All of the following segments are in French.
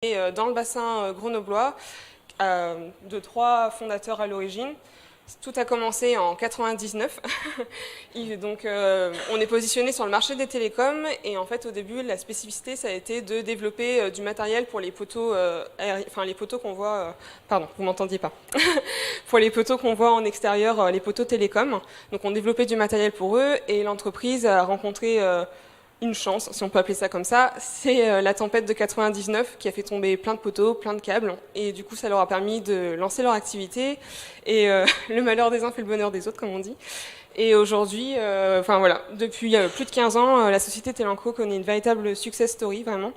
dans le bassin grenoblois, de 3 fondateurs à l'origine. Tout a commencé en 99. Donc, on est positionné sur le marché des télécoms et en fait, au début, la spécificité, ça a été de développer du matériel pour les poteaux enfin les poteaux qu'on voit. Pardon, vous m'entendiez pas. Pour les poteaux qu'on voit en extérieur, les poteaux télécoms. Donc, on développait du matériel pour eux et l'entreprise a rencontré une chance, si on peut appeler ça comme ça, c'est la tempête de 99 qui a fait tomber plein de poteaux, plein de câbles, et du coup ça leur a permis de lancer leur activité, et le malheur des uns fait le bonheur des autres, comme on dit. Et aujourd'hui, enfin voilà, depuis plus de 15 ans, la société Telenco connaît une véritable success story, vraiment.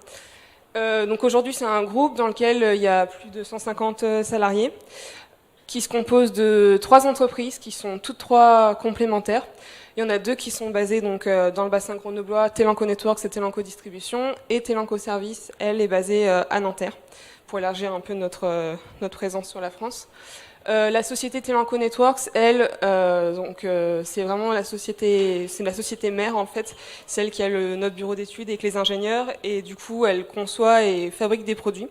Donc aujourd'hui c'est un groupe dans lequel il y a plus de 150 salariés, qui se compose de 3 entreprises qui sont toutes 3 complémentaires. Il y en a 2 qui sont basées donc, dans le bassin grenoblois, Telenco Networks et Telenco Distribution, et Telenco Service, elle, est basée à Nanterre, pour élargir un peu notre présence sur la France. La société Telenco Networks, elle, c'est vraiment la société mère en fait, celle qui a notre bureau d'études avec les ingénieurs, et du coup elle conçoit et fabrique des produits.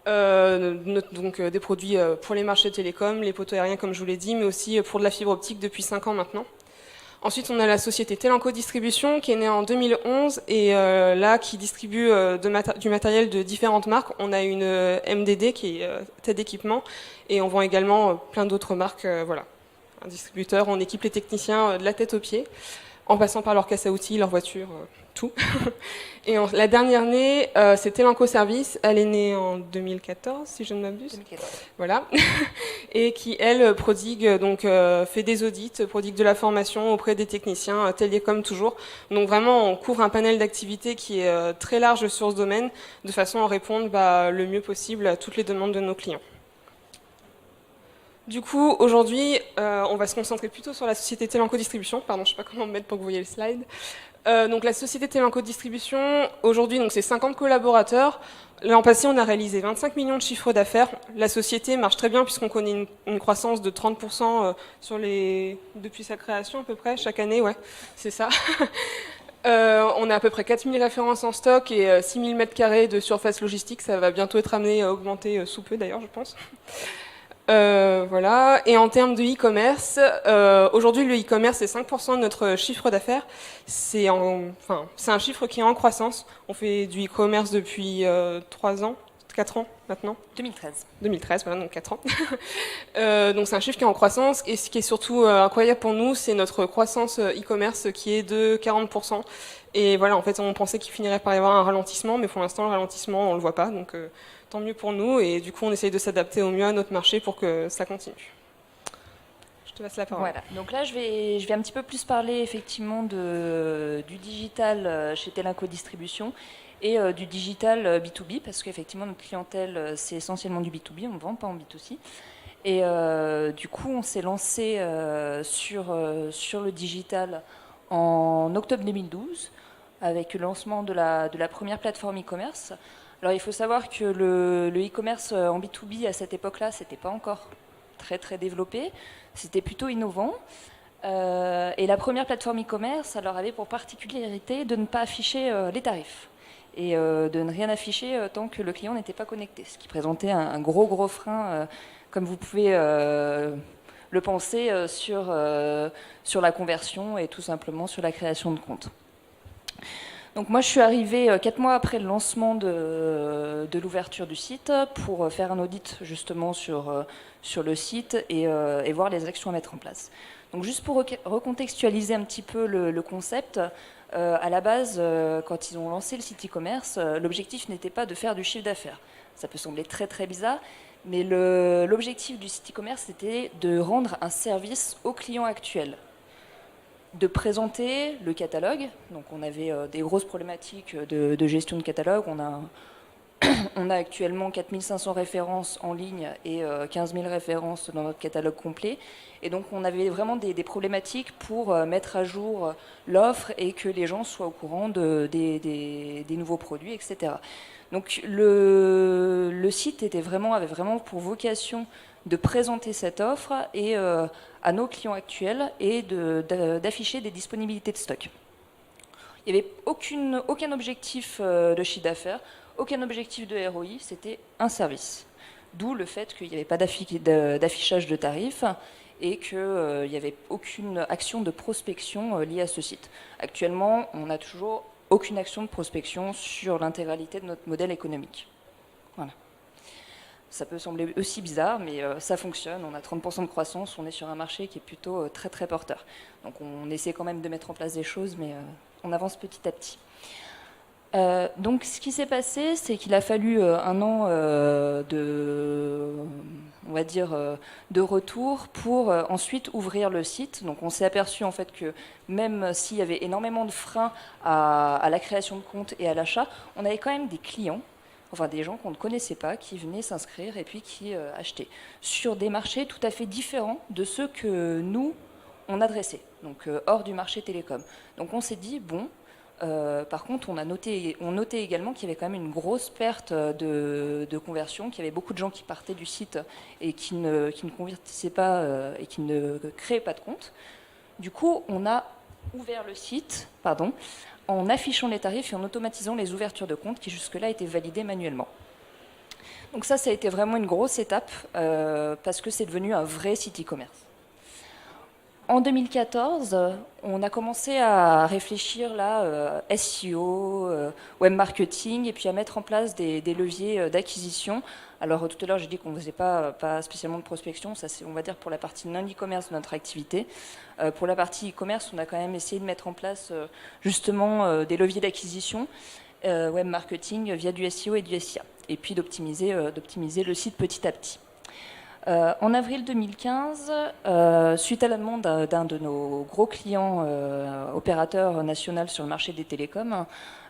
Donc des produits pour les marchés télécoms, les poteaux aériens comme je vous l'ai dit, mais aussi pour de la fibre optique depuis 5 ans maintenant. Ensuite, on a la société Telenco Distribution qui est née en 2011 et là qui distribue du matériel de différentes marques. On a une MDD qui est tête d'équipement et on vend également plein d'autres marques. Voilà, un distributeur. On équipe les techniciens de la tête aux pieds, en passant par leur caisse à outils, leur voiture, tout. Et la dernière née, c'est Telenco Service. Elle est née en 2014, si je ne m'abuse. 2014. Voilà. Et qui, elle, prodigue, donc, fait des audits, prodigue de la formation auprès des techniciens, télécom toujours. Donc vraiment, on couvre un panel d'activités qui est très large sur ce domaine, de façon à répondre le mieux possible à toutes les demandes de nos clients. Du coup, aujourd'hui, on va se concentrer plutôt sur la société Telenco Distribution. Pardon, je ne sais pas comment me mettre pour que vous voyez le slide. Donc la société Telenco Distribution, aujourd'hui, donc c'est 50 collaborateurs. L'an passé, on a réalisé 25 millions de chiffres d'affaires. La société marche très bien puisqu'on connaît une croissance de 30% depuis sa création à peu près, chaque année, ouais, c'est ça. On a à peu près 4000 références en stock et 6000 m² de surface logistique. Ça va bientôt être amené à augmenter sous peu d'ailleurs, je pense. Voilà. Et en termes de e-commerce, aujourd'hui le e-commerce c'est 5% de notre chiffre d'affaires. C'est un chiffre qui est en croissance. On fait du e-commerce depuis 3 ans, 4 ans maintenant. 2013, voilà, donc 4 ans. Donc c'est un chiffre qui est en croissance. Et ce qui est surtout incroyable pour nous, c'est notre croissance e-commerce qui est de 40%. Et voilà, en fait, on pensait qu'il finirait par y avoir un ralentissement, mais pour l'instant, le ralentissement, on le voit pas. Donc tant mieux pour nous. Et du coup, on essaye de s'adapter au mieux à notre marché pour que ça continue. Je te laisse la parole. Voilà, donc là je vais un petit peu plus parler effectivement du digital chez Telenco Distribution et du digital B2B, parce qu'effectivement notre clientèle c'est essentiellement du B2B, on ne vend pas en B2C. Et du coup on s'est lancé sur le digital en octobre 2012 avec le lancement de la première plateforme e-commerce. Alors il faut savoir que le e-commerce en B2B à cette époque-là, c'était pas encore très très développé, c'était plutôt innovant. Et la première plateforme e-commerce, elle leur avait pour particularité de ne pas afficher les tarifs et de ne rien afficher tant que le client n'était pas connecté, ce qui présentait un gros frein, comme vous pouvez le penser, sur la conversion et tout simplement sur la création de compte. Donc moi je suis arrivée 4 mois après le lancement de l'ouverture du site pour faire un audit justement sur le site et voir les actions à mettre en place. Donc juste pour recontextualiser un petit peu le concept, à la base quand ils ont lancé le site e-commerce, l'objectif n'était pas de faire du chiffre d'affaires. Ça peut sembler très très bizarre, mais l'objectif du site e-commerce c'était de rendre un service aux clients actuels, de présenter le catalogue. Donc on avait des grosses problématiques de gestion de catalogue. On a actuellement 4500 références en ligne et 15 000 références dans notre catalogue complet. Et donc on avait vraiment des problématiques pour mettre à jour l'offre et que les gens soient au courant des nouveaux produits, etc. Donc le site avait vraiment pour vocation de présenter cette offre et à nos clients actuels et d'afficher des disponibilités de stock. Il n'y avait aucun objectif de chiffre d'affaires, aucun objectif de ROI, c'était un service. D'où le fait qu'il n'y avait pas d'affichage de tarifs et qu'il n'y avait aucune action de prospection liée à ce site. Actuellement, on n'a toujours aucune action de prospection sur l'intégralité de notre modèle économique. Voilà. Ça peut sembler aussi bizarre, mais ça fonctionne. On a 30% de croissance, on est sur un marché qui est plutôt très très porteur. Donc on essaie quand même de mettre en place des choses, mais on avance petit à petit. Donc ce qui s'est passé, c'est qu'il a fallu un an on va dire, de retour pour ensuite ouvrir le site. Donc on s'est aperçu en fait que même s'il y avait énormément de freins à la création de comptes et à l'achat, on avait quand même des clients, enfin des gens qu'on ne connaissait pas, qui venaient s'inscrire et puis qui achetaient sur des marchés tout à fait différents de ceux que nous, on adressait, donc hors du marché télécom. Donc on s'est dit, bon, par contre, on notait également qu'il y avait quand même une grosse perte de conversion, qu'il y avait beaucoup de gens qui partaient du site et qui ne convertissaient pas et qui ne créaient pas de compte. Du coup, on a ouvert le site, en affichant les tarifs et en automatisant les ouvertures de compte qui jusque-là étaient validées manuellement. Donc ça a été vraiment une grosse étape parce que c'est devenu un vrai site e-commerce. En 2014, on a commencé à réfléchir là, SEO, web marketing, et puis à mettre en place des leviers d'acquisition. Alors tout à l'heure, j'ai dit qu'on ne faisait pas spécialement de prospection, ça c'est, on va dire, pour la partie non-e-commerce de notre activité. Pour la partie e-commerce, on a quand même essayé de mettre en place justement des leviers d'acquisition, web marketing via du SEO et du SIA, et puis d'optimiser le site petit à petit. En avril 2015, suite à la demande d'un de nos gros clients opérateurs national sur le marché des télécoms,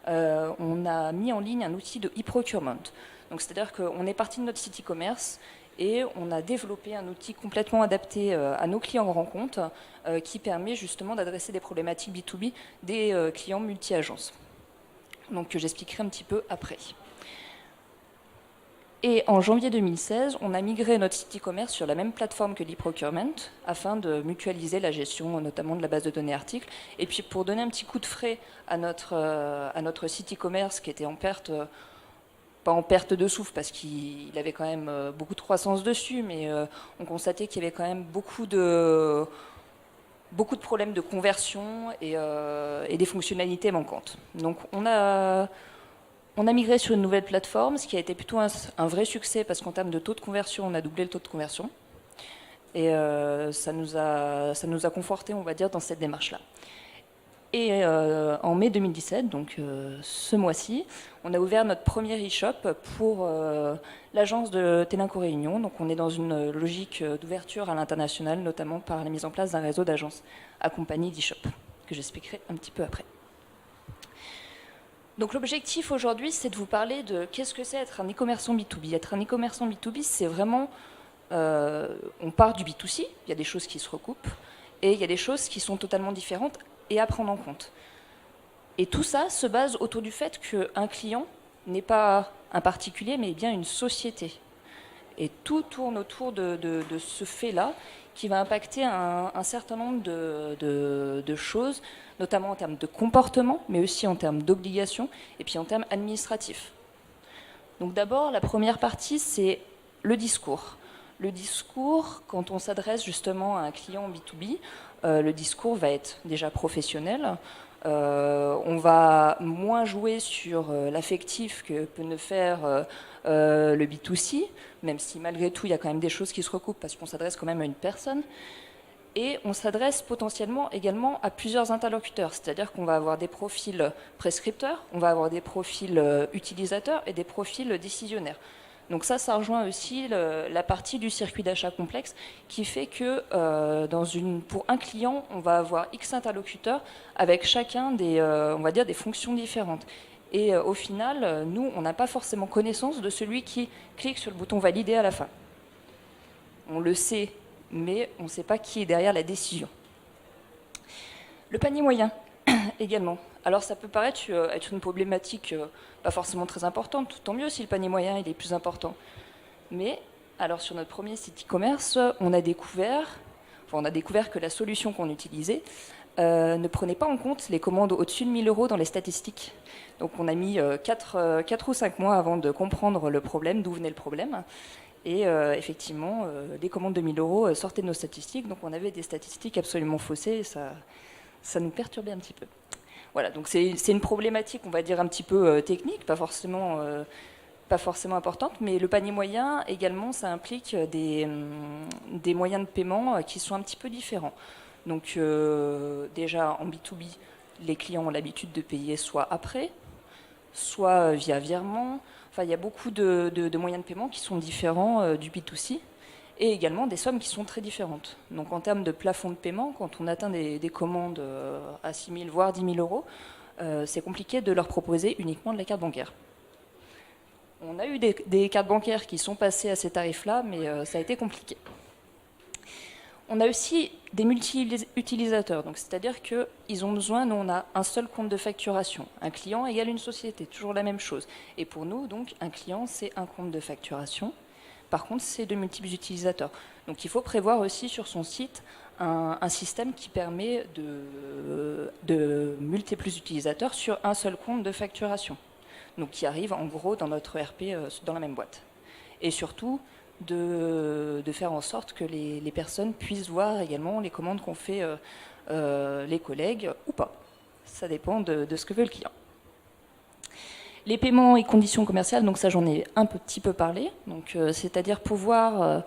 on a mis en ligne un outil de e-procurement. Donc c'est-à-dire qu'on est parti de notre site e-commerce et on a développé un outil complètement adapté à nos clients grands comptes qui permet justement d'adresser des problématiques B2B des clients multi-agences. Donc que j'expliquerai un petit peu après. Et en janvier 2016, on a migré notre site e-commerce sur la même plateforme que l'e-procurement afin de mutualiser la gestion notamment de la base de données articles. Et puis pour donner un petit coup de frais à notre site e-commerce qui était en perte, pas en perte de souffle parce qu'il avait quand même beaucoup de croissance dessus, mais on constatait qu'il y avait quand même beaucoup de problèmes de conversion et des fonctionnalités manquantes. Donc on a migré sur une nouvelle plateforme, ce qui a été plutôt un vrai succès parce qu'en termes de taux de conversion, on a doublé le taux de conversion. Et ça nous a conforté, on va dire, dans cette démarche-là. Et en mai 2017, donc ce mois-ci, on a ouvert notre premier e-shop pour l'agence de Téléco Réunion. Donc on est dans une logique d'ouverture à l'international, notamment par la mise en place d'un réseau d'agences accompagnées d'e-shop, que j'expliquerai un petit peu après. Donc l'objectif aujourd'hui, c'est de vous parler de qu'est-ce que c'est être un e-commerçant B2B. Être un e-commerçant B2B, c'est vraiment, on part du B2C, il y a des choses qui se recoupent, et il y a des choses qui sont totalement différentes et à prendre en compte. Et tout ça se base autour du fait qu'un client n'est pas un particulier, mais bien une société. Et tout tourne autour de ce fait-là, qui va impacter un certain nombre de choses, notamment en termes de comportement, mais aussi en termes d'obligations, et puis en termes administratifs. Donc d'abord, la première partie, c'est le discours. Le discours, quand on s'adresse justement à un client B2B, le discours va être déjà professionnel. On va moins jouer sur l'affectif que peut ne faire le B2C, même si malgré tout, il y a quand même des choses qui se recoupent parce qu'on s'adresse quand même à une personne. Et on s'adresse potentiellement également à plusieurs interlocuteurs, c'est-à-dire qu'on va avoir des profils prescripteurs, on va avoir des profils utilisateurs et des profils décisionnaires. Donc ça rejoint aussi la partie du circuit d'achat complexe qui fait que pour un client, on va avoir X interlocuteurs avec chacun on va dire des fonctions différentes. Et au final, nous, on n'a pas forcément connaissance de celui qui clique sur le bouton valider à la fin. On le sait, mais on ne sait pas qui est derrière la décision. Le panier moyen, également. Alors ça peut paraître être une problématique pas forcément très importante, tant mieux si le panier moyen il est plus important. Mais alors sur notre premier site e-commerce, on a découvert que la solution qu'on utilisait ne prenait pas en compte les commandes au-dessus de 1 000 € dans les statistiques. Donc on a mis 4 ou 5 mois avant de comprendre le problème, d'où venait le problème. Et effectivement, les commandes de 1 000 € sortaient de nos statistiques, donc on avait des statistiques absolument faussées, et ça nous perturbait un petit peu. Voilà, donc c'est une problématique, on va dire, un petit peu technique, pas forcément importante, mais le panier moyen, également, ça implique des moyens de paiement qui sont un petit peu différents. Donc déjà, en B2B, les clients ont l'habitude de payer soit après, soit via virement. Enfin, il y a beaucoup de moyens de paiement qui sont différents du B2C, et également des sommes qui sont très différentes. Donc en termes de plafond de paiement, quand on atteint des commandes à 6 000 voire 10 000 €, c'est compliqué de leur proposer uniquement de la carte bancaire. On a eu des cartes bancaires qui sont passées à ces tarifs-là, mais ça a été compliqué. On a aussi des multi-utilisateurs, donc c'est-à-dire qu'ils ont besoin, nous on a un seul compte de facturation. Un client égale une société, toujours la même chose. Et pour nous, donc, un client, c'est un compte de facturation. Par contre, c'est de multiples utilisateurs. Donc il faut prévoir aussi sur son site un système qui permet de multiples utilisateurs sur un seul compte de facturation. Donc qui arrive en gros dans notre ERP dans la même boîte. Et surtout, de faire en sorte que les personnes puissent voir également les commandes qu'ont fait les collègues ou pas. Ça dépend de ce que veut le client. Les paiements et conditions commerciales, donc ça j'en ai un petit peu parlé, donc c'est-à-dire pouvoir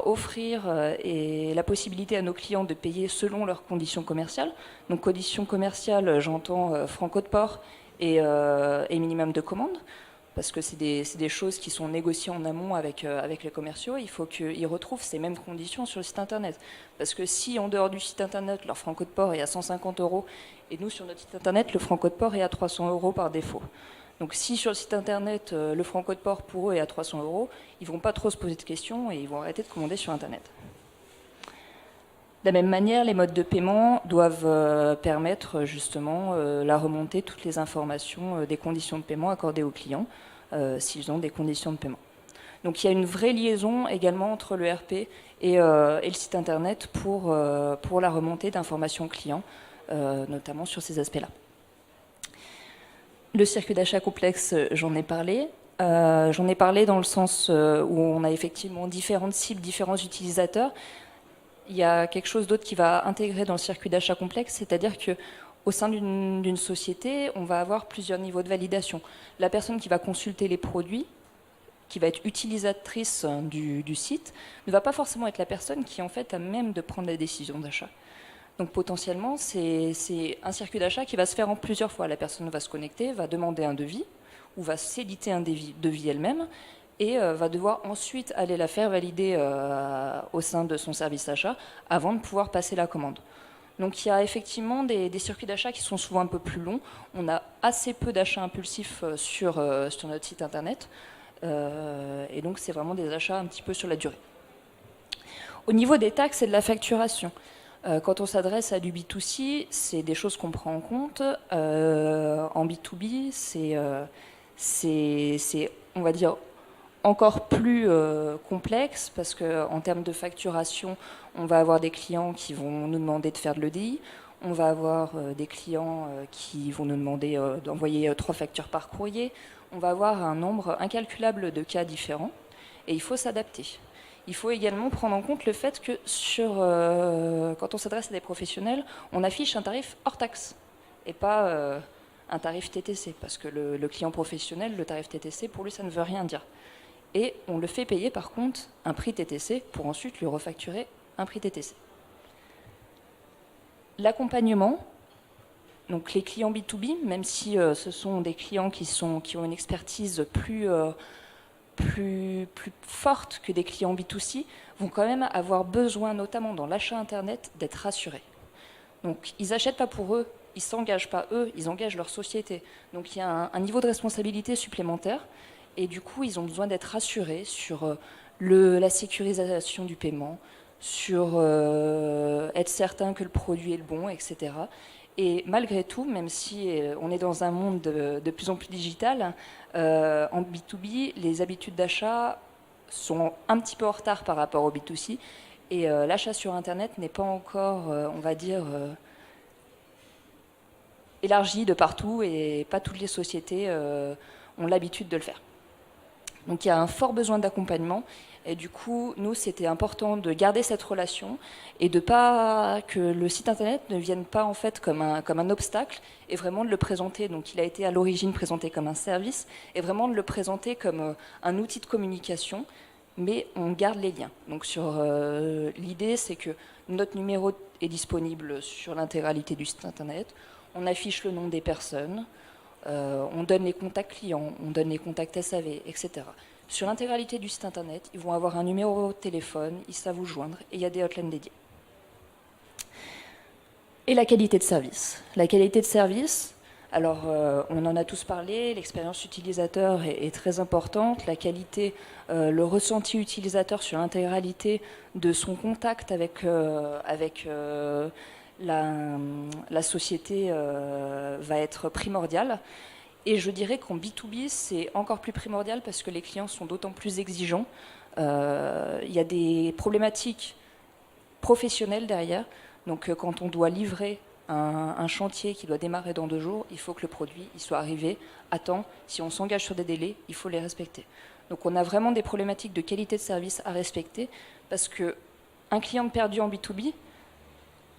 offrir et la possibilité à nos clients de payer selon leurs conditions commerciales. Donc conditions commerciales, j'entends franc code port et minimum de commande, parce que c'est des choses qui sont négociées en amont avec les commerciaux. Il faut qu'ils retrouvent ces mêmes conditions sur le site internet. Parce que si en dehors du site internet, leur franc code port est à 150 €, et nous sur notre site internet, le franc code port est à 300 € par défaut. Donc si sur le site internet, le franc code port pour eux est à 300 €, ils ne vont pas trop se poser de questions et ils vont arrêter de commander sur internet. De la même manière, les modes de paiement doivent permettre justement la remontée de toutes les informations des conditions de paiement accordées aux clients s'ils ont des conditions de paiement. Donc il y a une vraie liaison également entre le RP et le site internet pour la remontée d'informations clients, notamment sur ces aspects-là. Le circuit d'achat complexe, j'en ai parlé. J'en ai parlé dans le sens où on a effectivement différentes cibles, différents utilisateurs. Il y a quelque chose d'autre qui va intégrer dans le circuit d'achat complexe, c'est-à-dire qu'au sein d'une société, on va avoir plusieurs niveaux de validation. La personne qui va consulter les produits, qui va être utilisatrice du site, ne va pas forcément être la personne qui en fait a même de prendre la décision d'achat. Donc potentiellement, c'est un circuit d'achat qui va se faire en plusieurs fois. La personne va se connecter, va demander un devis, ou va s'éditer un devis elle-même, et va devoir ensuite aller la faire valider au sein de son service achat avant de pouvoir passer la commande. Donc il y a effectivement des circuits d'achat qui sont souvent un peu plus longs. On a assez peu d'achats impulsifs sur notre site internet, et donc c'est vraiment des achats un petit peu sur la durée. Au niveau des taxes et de la facturation, quand on s'adresse à du B2C, c'est des choses qu'on prend en compte. En B2B, c'est, on va dire, encore plus complexe, parce qu'en termes de facturation, on va avoir des clients qui vont nous demander de faire de l'EDI, on va avoir des clients qui vont nous demander d'envoyer 3 factures par courrier, on va avoir un nombre incalculable de cas différents, et il faut s'adapter. Il faut également prendre en compte le fait que quand on s'adresse à des professionnels, on affiche un tarif hors taxe, et pas un tarif TTC, parce que le client professionnel, le tarif TTC, pour lui, ça ne veut rien dire. Et on le fait payer par contre un prix TTC pour ensuite lui refacturer un prix TTC. L'accompagnement, donc les clients B2B, même si ce sont des clients qui ont une expertise plus forte que des clients B2C, vont quand même avoir besoin, notamment dans l'achat Internet, d'être rassurés. Donc ils n'achètent pas pour eux, ils ne s'engagent pas eux, ils engagent leur société. Donc il y a un niveau de responsabilité supplémentaire. Et du coup, ils ont besoin d'être rassurés sur la sécurisation du paiement, sur être certain que le produit est le bon, etc. Et malgré tout, même si on est dans un monde de plus en plus digital, en B2B, les habitudes d'achat sont un petit peu en retard par rapport au B2C. Et l'achat sur Internet n'est pas encore, on va dire, élargi de partout et pas toutes les sociétés ont l'habitude de le faire. Donc il y a un fort besoin d'accompagnement. Et du coup, nous, c'était important de garder cette relation et de pas que le site internet ne vienne pas en fait comme un obstacle, et vraiment de le présenter. Donc, il a été à l'origine présenté comme un service, et vraiment de le présenter comme un outil de communication, mais on garde les liens. Donc, l'idée, c'est que notre numéro est disponible sur l'intégralité du site internet. On affiche le nom des personnes, on donne les contacts clients, on donne les contacts SAV, etc. Sur l'intégralité du site internet, ils vont avoir un numéro de téléphone, ils savent vous joindre, et il y a des hotlines dédiées. Et la qualité de service. La qualité de service, alors on en a tous parlé, l'expérience utilisateur est très importante, la qualité, le ressenti utilisateur sur l'intégralité de son contact avec la société va être primordial. Et je dirais qu'en B2B, c'est encore plus primordial parce que les clients sont d'autant plus exigeants. Il y a des problématiques professionnelles derrière. Donc quand on doit livrer un chantier qui doit démarrer dans 2 jours, il faut que le produit il soit arrivé à temps. Si on s'engage sur des délais, il faut les respecter. Donc on a vraiment des problématiques de qualité de service à respecter parce qu'un client perdu en B2B,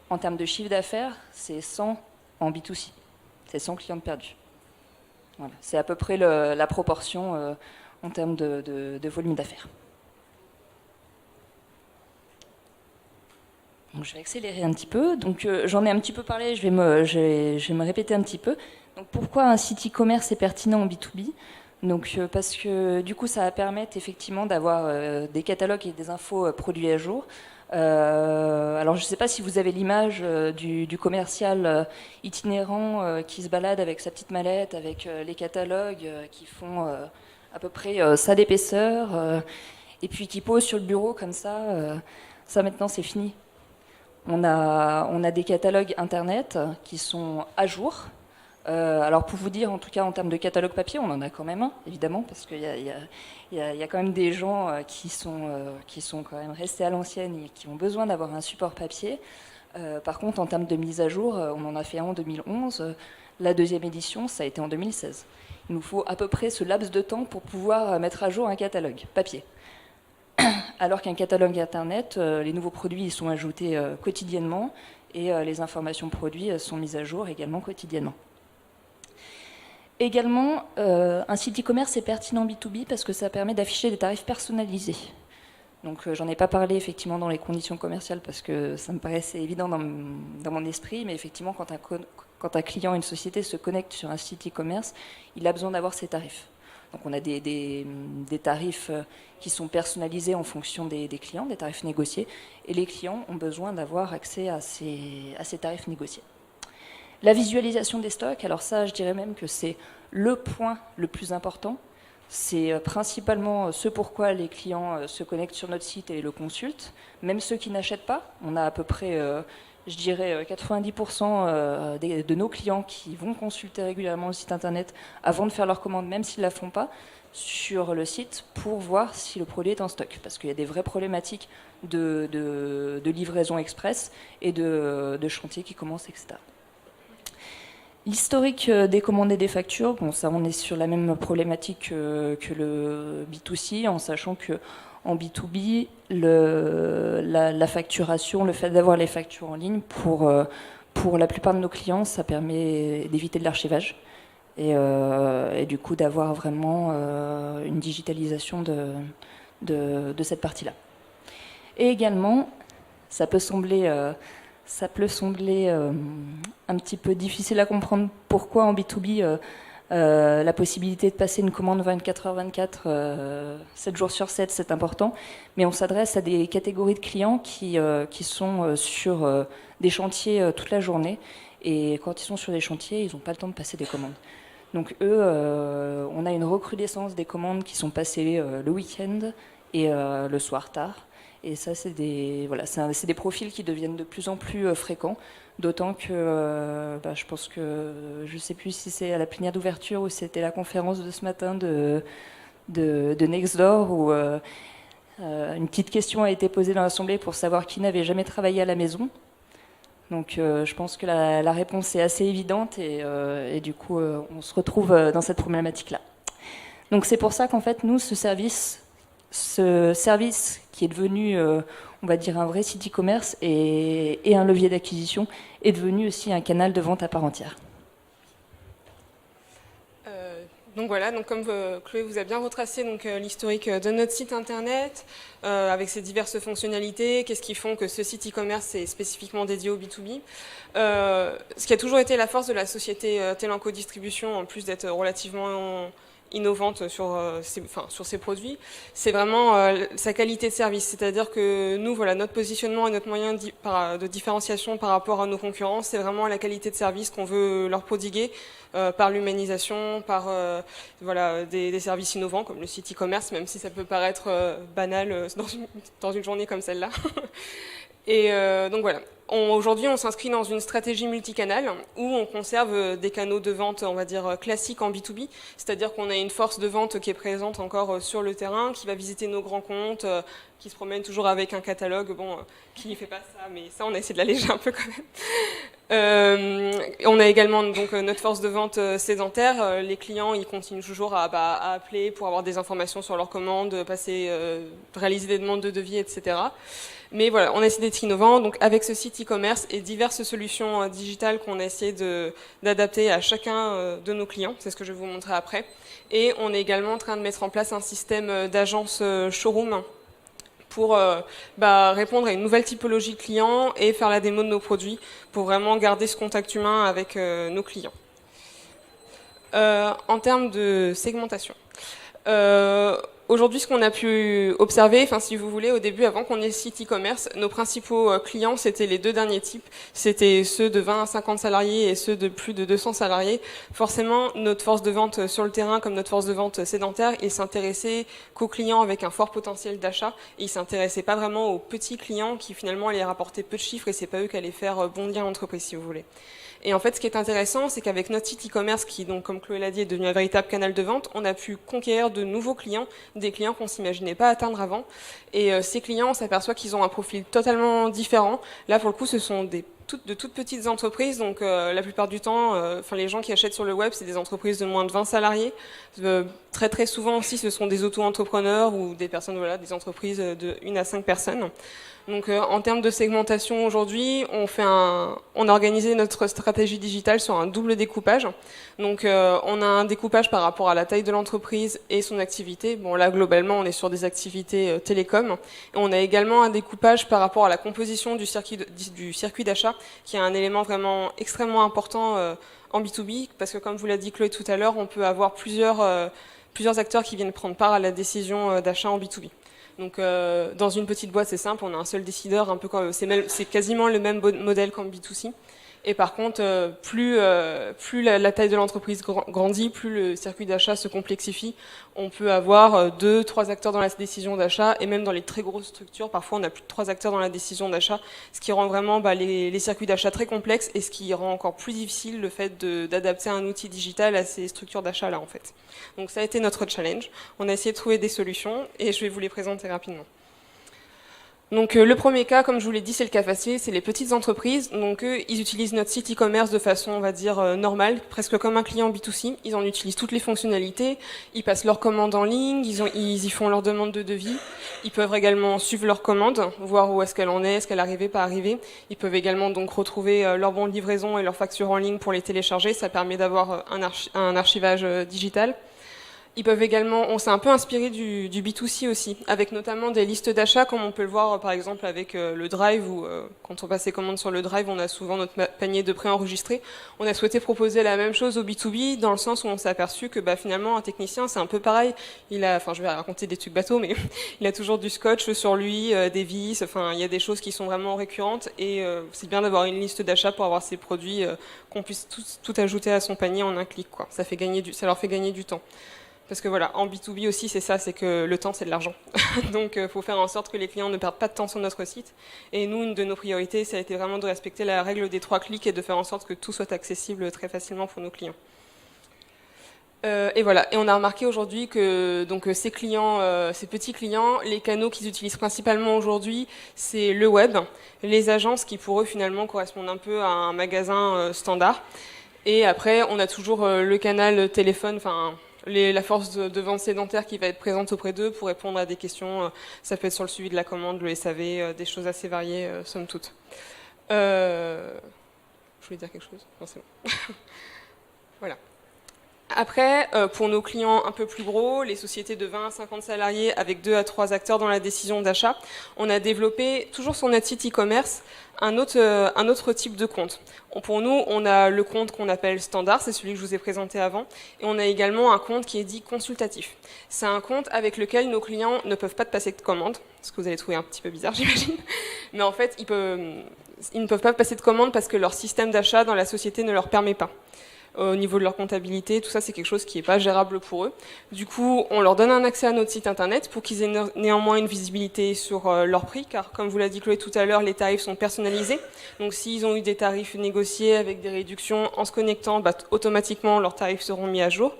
en termes de chiffre d'affaires, c'est 100 en B2C. C'est 100 clients perdus. Voilà. C'est à peu près la proportion en termes de volume d'affaires. Donc, je vais accélérer un petit peu. Donc, j'en ai un petit peu parlé, je vais me répéter un petit peu. Donc, pourquoi un site e-commerce est pertinent en B2B ? Donc, parce que du coup, ça va permettre effectivement d'avoir des catalogues et des infos produits à jour. Alors je ne sais pas si vous avez l'image du commercial itinérant qui se balade avec sa petite mallette, avec les catalogues qui font à peu près ça d'épaisseur, et puis qui pose sur le bureau comme ça. Ça maintenant c'est fini. On a des catalogues internet qui sont à jour. Alors pour vous dire, en tout cas en termes de catalogue papier, on en a quand même un, évidemment, parce qu'il y a quand même des gens qui sont quand même restés à l'ancienne et qui ont besoin d'avoir un support papier. Par contre, en termes de mise à jour, on en a fait un en 2011. La deuxième édition, ça a été en 2016. Il nous faut à peu près ce laps de temps pour pouvoir mettre à jour un catalogue papier. Alors qu'un catalogue internet, les nouveaux produits ils sont ajoutés quotidiennement et les informations produits sont mises à jour également quotidiennement. Également, un site e-commerce est pertinent B2B parce que ça permet d'afficher des tarifs personnalisés. Donc j'en ai pas parlé effectivement dans les conditions commerciales parce que ça me paraissait évident dans mon esprit, mais effectivement quand un client, une société se connecte sur un site e-commerce, il a besoin d'avoir ces tarifs. Donc on a des tarifs qui sont personnalisés en fonction des clients, des tarifs négociés, et les clients ont besoin d'avoir accès à ces tarifs négociés. La visualisation des stocks, alors ça, je dirais même que c'est le point le plus important. C'est principalement ce pourquoi les clients se connectent sur notre site et le consultent. Même ceux qui n'achètent pas, on a à peu près, je dirais, 90% de nos clients qui vont consulter régulièrement le site internet avant de faire leur commande, même s'ils ne la font pas, sur le site pour voir si le produit est en stock. Parce qu'il y a des vraies problématiques de livraison express et de chantier qui commencent, etc. L'historique des commandes et des factures, bon, ça on est sur la même problématique que le B2C, en sachant que en B2B, la facturation, le fait d'avoir les factures en ligne, pour la plupart de nos clients, ça permet d'éviter de l'archivage et du coup d'avoir vraiment une digitalisation de cette partie-là. Et également, ça peut sembler un petit peu difficile à comprendre pourquoi en B2B la possibilité de passer une commande 24h24, 7 jours sur 7, c'est important, mais on s'adresse à des catégories de clients qui sont sur des chantiers toute la journée, et quand ils sont sur des chantiers, ils n'ont pas le temps de passer des commandes. Donc eux, on a une recrudescence des commandes qui sont passées le week-end et le soir tard. Et ça, c'est des profils qui deviennent de plus en plus fréquents, d'autant que je pense que, je ne sais plus si c'est à la plénière d'ouverture ou c'était la conférence de ce matin de Nextdoor, où une petite question a été posée dans l'Assemblée pour savoir qui n'avait jamais travaillé à la maison. Donc je pense que la réponse est assez évidente et du coup on se retrouve dans cette problématique-là. Donc c'est pour ça qu'en fait nous, ce service qui est devenu, on va dire, un vrai site e-commerce et un levier d'acquisition, est devenu aussi un canal de vente à part entière. Donc voilà, donc comme Chloé vous a bien retracé l'historique de notre site internet, avec ses diverses fonctionnalités, qu'est-ce qui font que ce site e-commerce est spécifiquement dédié au B2B. Ce qui a toujours été la force de la société Telenco Distribution, en plus d'être relativement innovante sur ses produits, c'est vraiment sa qualité de service. C'est-à-dire que nous, voilà, notre positionnement et notre moyen de différenciation par rapport à nos concurrents, c'est vraiment la qualité de service qu'on veut leur prodiguer par l'humanisation, par des services innovants comme le site e-commerce, même si ça peut paraître banal dans une journée comme celle-là. Et donc voilà, aujourd'hui on s'inscrit dans une stratégie multicanale où on conserve des canaux de vente, on va dire, classiques en B2B, c'est-à-dire qu'on a une force de vente qui est présente encore sur le terrain, qui va visiter nos grands comptes, qui se promène toujours avec un catalogue, qui ne fait pas ça, mais ça on a essayé de l'alléger un peu quand même. On a également donc notre force de vente sédentaire, les clients ils continuent toujours à appeler pour avoir des informations sur leurs commandes, réaliser des demandes de devis, etc. Mais voilà, on a essayé d'être innovant, donc avec ce site e-commerce et diverses solutions digitales qu'on a essayé d'adapter à chacun de nos clients, c'est ce que je vais vous montrer après. Et on est également en train de mettre en place un système d'agence showroom pour répondre à une nouvelle typologie de clients et faire la démo de nos produits pour vraiment garder ce contact humain avec nos clients. En termes de segmentation. Aujourd'hui, ce qu'on a pu observer, si vous voulez, au début, avant qu'on ait le site e-commerce, nos principaux clients, c'était les deux derniers types. C'était ceux de 20 à 50 salariés et ceux de plus de 200 salariés. Forcément, notre force de vente sur le terrain, comme notre force de vente sédentaire, ils s'intéressaient qu'aux clients avec un fort potentiel d'achat. Et ils s'intéressaient pas vraiment aux petits clients qui, finalement, allaient rapporter peu de chiffres et c'est pas eux qui allaient faire bondir l'entreprise, si vous voulez. Et en fait, ce qui est intéressant, c'est qu'avec notre site e-commerce, qui, donc, comme Chloé l'a dit, est devenu un véritable canal de vente, on a pu conquérir de nouveaux clients, des clients qu'on ne s'imaginait pas atteindre avant. Et ces clients, on s'aperçoit qu'ils ont un profil totalement différent. Là, pour le coup, ce sont de toutes petites entreprises. Donc, la plupart du temps, les gens qui achètent sur le web, c'est des entreprises de moins de 20 salariés. Très, très souvent aussi, ce sont des auto-entrepreneurs ou des personnes, des entreprises de 1 à 5 personnes. Donc en termes de segmentation aujourd'hui, on a organisé notre stratégie digitale sur un double découpage. Donc on a un découpage par rapport à la taille de l'entreprise et son activité. Bon là globalement on est sur des activités télécom. Et on a également un découpage par rapport à la composition du circuit d'achat, qui est un élément vraiment extrêmement important en B2B, parce que comme vous l'a dit Chloé tout à l'heure, on peut avoir plusieurs acteurs qui viennent prendre part à la décision d'achat en B2B. Donc dans une petite boîte c'est simple, on a un seul décideur, un peu comme c'est quasiment le même modèle qu'en B2C. Et par contre, plus la taille de l'entreprise grandit, plus le circuit d'achat se complexifie. On peut avoir 2, 3 acteurs dans la décision d'achat, et même dans les très grosses structures, parfois on a plus de 3 acteurs dans la décision d'achat, ce qui rend vraiment les circuits d'achat très complexes et ce qui rend encore plus difficile le fait d'adapter un outil digital à ces structures d'achat-là en fait. Donc ça a été notre challenge. On a essayé de trouver des solutions et je vais vous les présenter rapidement. Donc le premier cas, comme je vous l'ai dit, c'est le cas facile, c'est les petites entreprises. Donc eux, ils utilisent notre site e-commerce de façon, on va dire, normale, presque comme un client B2C. Ils en utilisent toutes les fonctionnalités, ils passent leurs commandes en ligne, ils y font leurs demandes de devis. Ils peuvent également suivre leurs commandes, voir où est-ce qu'elle en est arrivée, pas arrivée. Ils peuvent également donc retrouver leurs bons de livraison et leurs factures en ligne pour les télécharger. Ça permet d'avoir un archivage digital. Ils peuvent également, on s'est un peu inspiré du B2C aussi, avec notamment des listes d'achats, comme on peut le voir par exemple avec le Drive, où quand on passe ses commandes sur le Drive, on a souvent notre panier de préenregistré. On a souhaité proposer la même chose au B2B, dans le sens où on s'est aperçu que finalement un technicien c'est un peu pareil. Je vais raconter des trucs bateaux, mais il a toujours du scotch sur lui, des vis, il y a des choses qui sont vraiment récurrentes, et c'est bien d'avoir une liste d'achats pour avoir ces produits qu'on puisse tout ajouter à son panier en un clic, quoi. Ça leur fait gagner du temps. Parce que voilà, en B2B aussi, c'est ça, c'est que le temps, c'est de l'argent. Donc, il faut faire en sorte que les clients ne perdent pas de temps sur notre site. Et nous, une de nos priorités, ça a été vraiment de respecter la règle des 3 clics et de faire en sorte que tout soit accessible très facilement pour nos clients. Et voilà. Et on a remarqué aujourd'hui que donc ces clients, ces petits clients, les canaux qu'ils utilisent principalement aujourd'hui, c'est le web, les agences qui pour eux finalement correspondent un peu à un magasin standard. Et après, on a toujours le canal téléphone, enfin la force de vente sédentaire qui va être présente auprès d'eux pour répondre à des questions. Ça peut être sur le suivi de la commande, le SAV, des choses assez variées, somme toute. Je voulais dire quelque chose. Non, c'est bon. Voilà. Après, pour nos clients un peu plus gros, les sociétés de 20 à 50 salariés avec 2 à 3 acteurs dans la décision d'achat, on a développé, toujours sur notre site e-commerce, un autre type de compte. Pour nous, on a le compte qu'on appelle standard, c'est celui que je vous ai présenté avant, et on a également un compte qui est dit consultatif. C'est un compte avec lequel nos clients ne peuvent pas passer de commande, ce que vous allez trouver un petit peu bizarre, j'imagine, mais en fait, ils ne peuvent pas passer de commande parce que leur système d'achat dans la société ne leur permet pas. Au niveau de leur comptabilité, tout ça c'est quelque chose qui n'est pas gérable pour eux. Du coup, on leur donne un accès à notre site internet pour qu'ils aient néanmoins une visibilité sur leur prix, car comme vous l'a dit Chloé tout à l'heure, les tarifs sont personnalisés. Donc s'ils ont eu des tarifs négociés avec des réductions, en se connectant, automatiquement leurs tarifs seront mis à jour.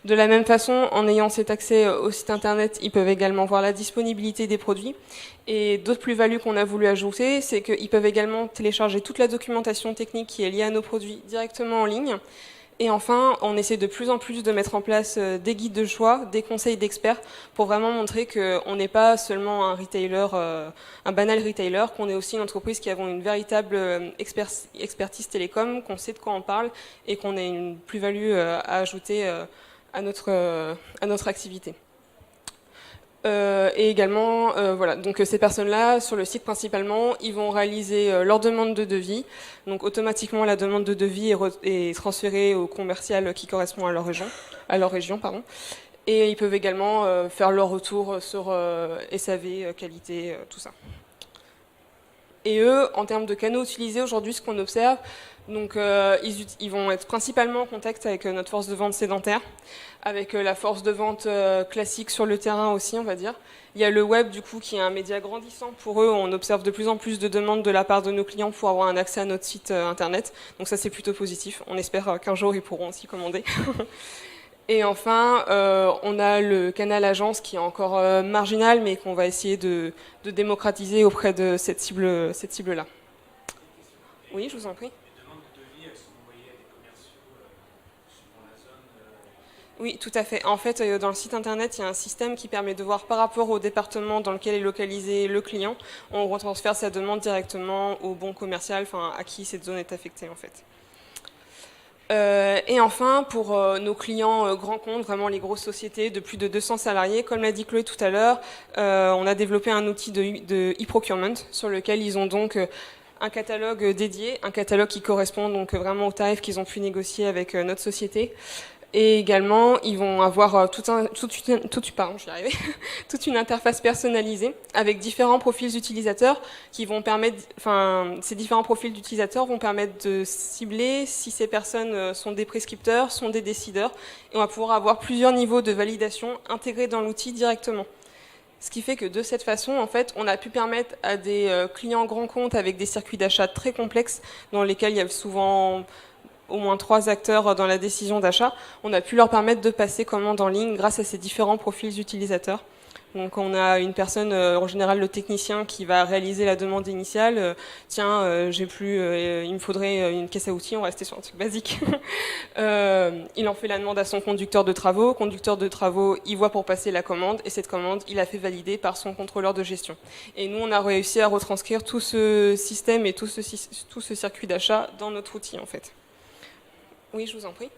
De la même façon, en ayant cet accès au site internet, ils peuvent également voir la disponibilité des produits. Et d'autres plus-values qu'on a voulu ajouter, c'est qu'ils peuvent également télécharger toute la documentation technique qui est liée à nos produits directement en ligne. Et enfin, on essaie de plus en plus de mettre en place des guides de choix, des conseils d'experts, pour vraiment montrer qu'on n'est pas seulement un retailer, un banal retailer, qu'on est aussi une entreprise qui avons une véritable expertise télécom, qu'on sait de quoi on parle et qu'on a une plus-value à ajouter à notre activité. Et également, voilà, donc ces personnes-là, sur le site principalement, ils vont réaliser leur demande de devis. Donc automatiquement, la demande de devis est transférée au commercial qui correspond à leur région, pardon. Et ils peuvent également faire leur retour sur SAV, qualité, tout ça. Et eux, en termes de canaux utilisés aujourd'hui, ce qu'on observe, donc ils vont être principalement en contact avec notre force de vente sédentaire, avec la force de vente classique sur le terrain aussi, on va dire. Il y a le web, du coup, qui est un média grandissant pour eux. On observe de plus en plus de demandes de la part de nos clients pour avoir un accès à notre site internet. Donc ça, c'est plutôt positif. On espère qu'un jour, ils pourront aussi commander. Et enfin, on a le canal agence qui est encore marginal, mais qu'on va essayer de démocratiser auprès de cette cible-là. Oui, je vous en prie. Oui, tout à fait. En fait, dans le site internet, il y a un système qui permet de voir par rapport au département dans lequel est localisé le client, on retransfère sa demande directement au bon commercial, enfin à qui cette zone est affectée en fait. Et enfin, pour nos clients grands comptes, vraiment les grosses sociétés de plus de 200 salariés, comme l'a dit Chloé tout à l'heure, on a développé un outil de e-procurement sur lequel ils ont donc un catalogue dédié, un catalogue qui correspond donc vraiment aux tarifs qu'ils ont pu négocier avec notre société. Et également, ils vont avoir toute une interface personnalisée avec différents profils utilisateurs qui vont permettre, enfin, ces différents profils d'utilisateurs vont permettre de cibler si ces personnes sont des prescripteurs, sont des décideurs, et on va pouvoir avoir plusieurs niveaux de validation intégrés dans l'outil directement. Ce qui fait que de cette façon, en fait, on a pu permettre à des clients grands comptes avec des circuits d'achat très complexes dans lesquels il y a souvent au moins 3 acteurs dans la décision d'achat, on a pu leur permettre de passer commande en ligne grâce à ces différents profils utilisateurs. Donc on a une personne, en général le technicien, qui va réaliser la demande initiale. Tiens, il me faudrait une caisse à outils, on va rester sur un truc basique. Il en fait la demande à son conducteur de travaux. Conducteur de travaux, il voit pour passer la commande, et cette commande, il a fait valider par son contrôleur de gestion. Et nous, on a réussi à retranscrire tout ce système et tout ce circuit d'achat dans notre outil, en fait. Oui, je vous en prie.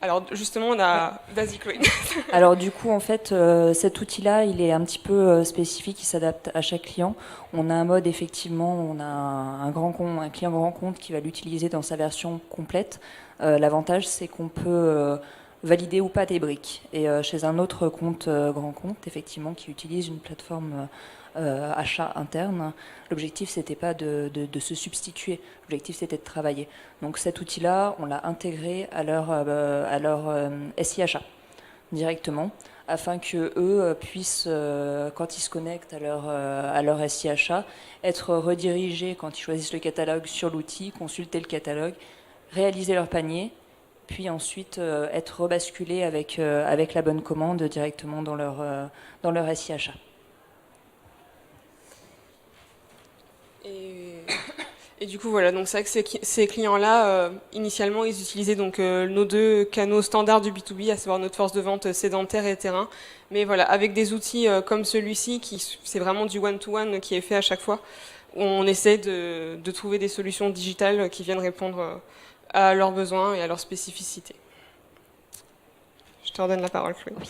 Alors justement, on a... Vas-y, Chloé. Alors du coup, en fait, cet outil-là, il est un petit peu spécifique, il s'adapte à chaque client. On a un mode, effectivement, on a un client grand compte qui va l'utiliser dans sa version complète. L'avantage, c'est qu'on peut valider ou pas des briques. Et chez un autre compte grand compte, effectivement, qui utilise une plateforme achat interne, l'objectif c'était pas de se substituer, l'objectif c'était de travailler. Donc cet outil-là, on l'a intégré à leur SI achat directement, afin que eux puissent, quand ils se connectent à leur SI achat, être redirigés quand ils choisissent le catalogue sur l'outil, consulter le catalogue, réaliser leur panier, puis ensuite être rebasculés avec la bonne commande directement dans leur SI achat. Et du coup, voilà, donc c'est vrai que ces clients-là, initialement, ils utilisaient donc nos deux canaux standards du B2B, à savoir notre force de vente sédentaire et terrain. Mais voilà, avec des outils comme celui-ci, c'est vraiment du one-to-one qui est fait à chaque fois, où on essaie de trouver des solutions digitales qui viennent répondre à leurs besoins et à leurs spécificités. Je te redonne la parole, Chloé. Oui.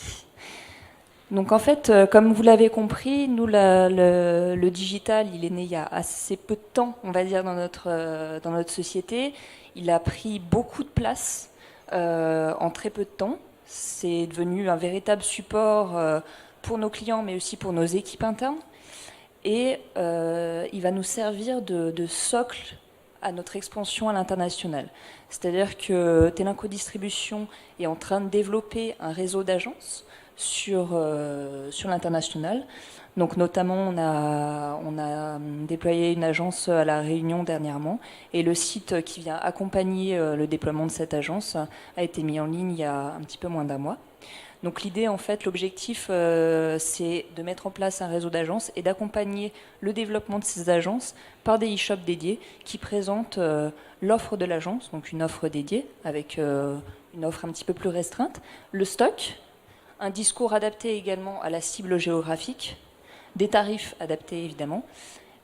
Donc en fait, comme vous l'avez compris, nous, le digital, il est né il y a assez peu de temps, on va dire, dans notre société. Il a pris beaucoup de place en très peu de temps. C'est devenu un véritable support pour nos clients, mais aussi pour nos équipes internes. Et il va nous servir de socle à notre expansion à l'international. C'est-à-dire que Telinco Distribution est en train de développer un réseau d'agences sur l'international. Donc notamment, on a déployé une agence à La Réunion dernièrement, et le site qui vient accompagner le déploiement de cette agence a été mis en ligne il y a un petit peu moins d'un mois. Donc l'idée, en fait, l'objectif, c'est de mettre en place un réseau d'agences et d'accompagner le développement de ces agences par des e-shops dédiés qui présentent l'offre de l'agence, donc une offre dédiée avec une offre un petit peu plus restreinte, le stock, un discours adapté également à la cible géographique, des tarifs adaptés évidemment,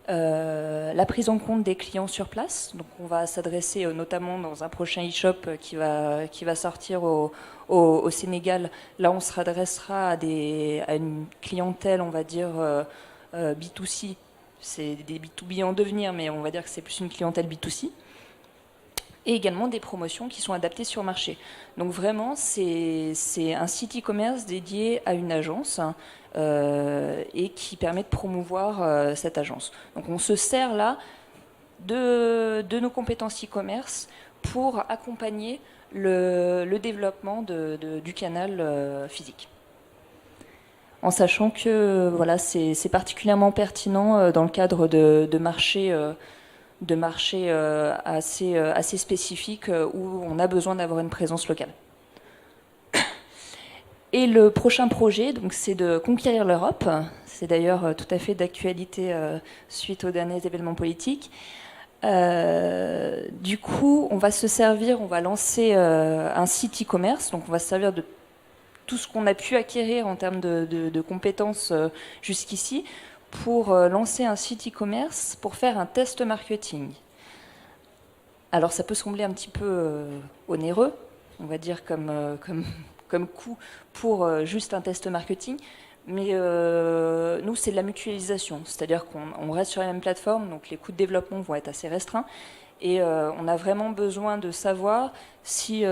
la prise en compte des clients sur place. Donc on va s'adresser notamment dans un prochain e-shop qui va sortir au Sénégal. Là on se redressera à une clientèle, on va dire, B2C. C'est des B2B en devenir, mais on va dire que c'est plus une clientèle B2C. Et également des promotions qui sont adaptées sur marché. Donc vraiment, c'est un site e-commerce dédié à une agence et qui permet de promouvoir cette agence. Donc on se sert là de nos compétences e-commerce pour accompagner le développement du canal physique. En sachant que voilà, c'est particulièrement pertinent dans le cadre de marchés assez spécifiques où on a besoin d'avoir une présence locale. Et le prochain projet, donc, c'est de conquérir l'Europe. C'est d'ailleurs tout à fait d'actualité suite aux derniers événements politiques. Du coup, on va lancer un site e-commerce. Donc, on va se servir de tout ce qu'on a pu acquérir en termes de compétences jusqu'ici pour lancer un site e-commerce pour faire un test marketing. Alors ça peut sembler un petit peu onéreux, on va dire comme coût pour juste un test marketing, mais nous c'est de la mutualisation, c'est-à-dire qu'on reste sur la même plateforme, donc les coûts de développement vont être assez restreints, et on a vraiment besoin de savoir si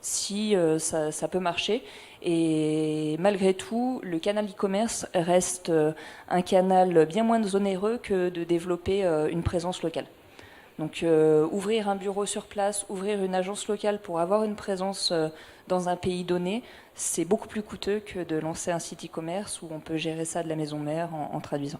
ça peut marcher. Et malgré tout, le canal e-commerce reste un canal bien moins onéreux que de développer une présence locale. Donc ouvrir un bureau sur place, ouvrir une agence locale pour avoir une présence dans un pays donné, c'est beaucoup plus coûteux que de lancer un site e-commerce où on peut gérer ça de la maison mère en traduisant.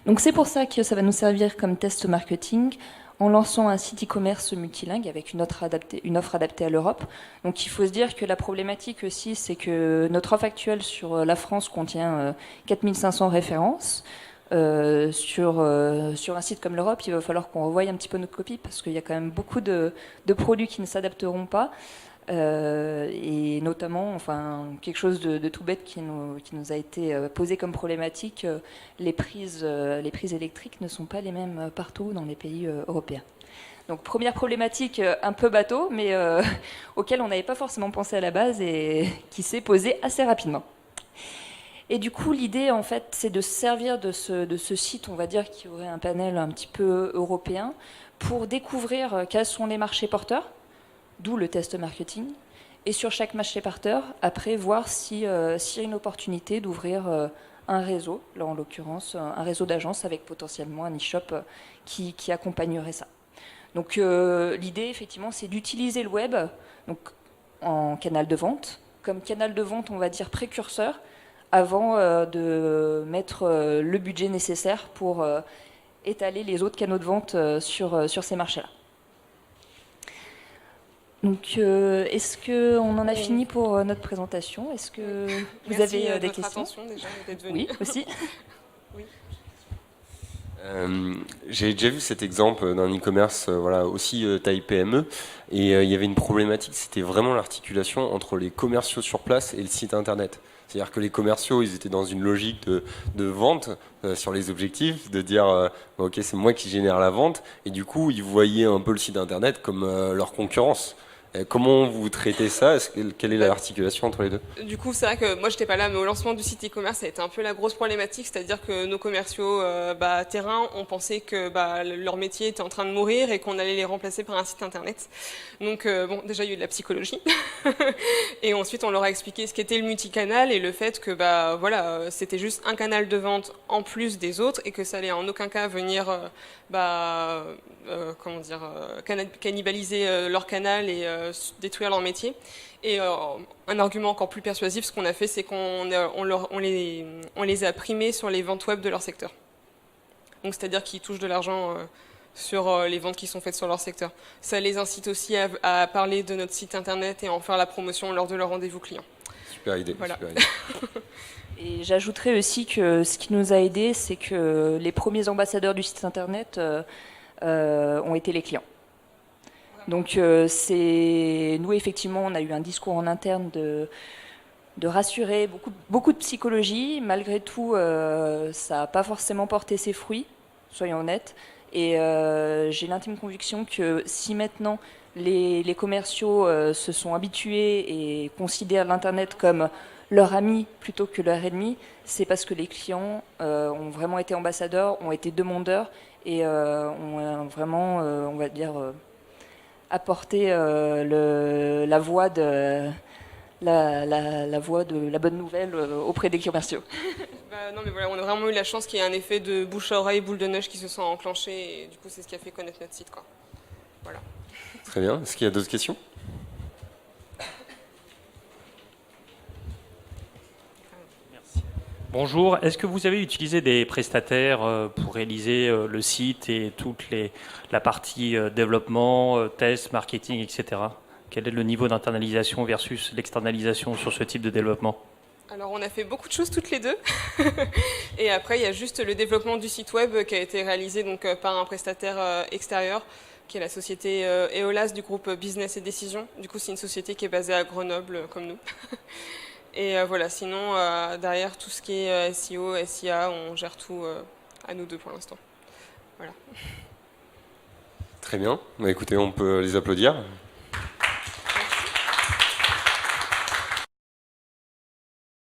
Donc c'est pour ça que ça va nous servir comme test marketing en lançant un site e-commerce multilingue avec une offre adaptée à l'Europe. Donc il faut se dire que la problématique aussi, c'est que notre offre actuelle sur la France contient 4500 références. Sur un site comme l'Europe, il va falloir qu'on revoie un petit peu notre copie parce qu'il y a quand même beaucoup de produits qui ne s'adapteront pas. Et notamment, enfin, quelque chose de tout bête qui nous a été posé comme problématique, les prises électriques ne sont pas les mêmes partout dans les pays européens. Donc première problématique un peu bateau, mais auquel on n'avait pas forcément pensé à la base et qui s'est posée assez rapidement. Et du coup, l'idée, en fait, c'est de se servir de ce site, on va dire, qui aurait un panel un petit peu européen, pour découvrir quels sont les marchés porteurs, d'où le test marketing, et sur chaque marché porteur, après, voir s'il y a une opportunité d'ouvrir un réseau, là en l'occurrence, un réseau d'agences avec potentiellement un e-shop qui accompagnerait ça. Donc l'idée, effectivement, c'est d'utiliser le web, donc en canal de vente, comme canal de vente, on va dire précurseur, avant de mettre le budget nécessaire pour étaler les autres canaux de vente sur ces marchés-là. Donc, est-ce qu'on en a fini pour notre présentation? Est-ce que vous avez des questions? Attention déjà d'être venu. Oui, aussi. Oui. J'ai déjà vu cet exemple d'un e-commerce voilà, aussi taille PME, et il y avait une problématique, c'était vraiment l'articulation entre les commerciaux sur place et le site internet. C'est-à-dire que les commerciaux, ils étaient dans une logique de vente sur les objectifs, de dire ok, c'est moi qui génère la vente, et du coup ils voyaient un peu le site internet comme leur concurrence. Comment vous traitez ça? Quelle est l'articulation entre les deux? Du coup, c'est vrai que moi, j'étais pas là, mais au lancement du site e-commerce, ça a été un peu la grosse problématique, c'est-à-dire que nos commerciaux terrain, on pensait que leur métier était en train de mourir et qu'on allait les remplacer par un site internet. Donc, bon, déjà, il y a eu de la psychologie. Et ensuite, on leur a expliqué ce qu'était le multicanal et le fait que, voilà, c'était juste un canal de vente en plus des autres et que ça allait en aucun cas venir, cannibaliser leur canal et détruire leur métier. Et un argument encore plus persuasif, ce qu'on a fait, c'est qu'on les a primés sur les ventes web de leur secteur. Donc c'est-à-dire qu'ils touchent de l'argent sur les ventes qui sont faites sur leur secteur. Ça les incite aussi à parler de notre site internet et à en faire la promotion lors de leur rendez-vous client. Super idée. Voilà. Super idée. Et j'ajouterais aussi que ce qui nous a aidés, c'est que les premiers ambassadeurs du site internet ont été les clients. Donc nous effectivement on a eu un discours en interne de rassurer, beaucoup de psychologie. Malgré tout ça n'a pas forcément porté ses fruits, soyons honnêtes. Et j'ai l'intime conviction que si maintenant les commerciaux se sont habitués et considèrent l'internet comme leur ami plutôt que leur ennemi, c'est parce que les clients ont vraiment été ambassadeurs, ont été demandeurs et ont vraiment on va dire apporter la voix de la bonne nouvelle auprès des commerciaux. Non mais voilà, on a vraiment eu la chance qu'il y ait un effet de bouche à oreille, boule de neige qui se soit enclenché et du coup c'est ce qui a fait connaître notre site, quoi. Voilà. Très bien. Est-ce qu'il y a d'autres questions? Bonjour, est-ce que vous avez utilisé des prestataires pour réaliser le site et toute la partie développement, test, marketing, etc. Quel est le niveau d'internalisation versus l'externalisation sur ce type de développement? Alors on a fait beaucoup de choses toutes les deux et après il y a juste le développement du site web qui a été réalisé donc, par un prestataire extérieur qui est la société Eolas du groupe Business et Décision. Du coup c'est une société qui est basée à Grenoble comme nous. Et voilà, sinon, derrière, tout ce qui est SEO, SIA, on gère tout à nous deux pour l'instant. Voilà. Très bien. Bah, écoutez, on peut les applaudir.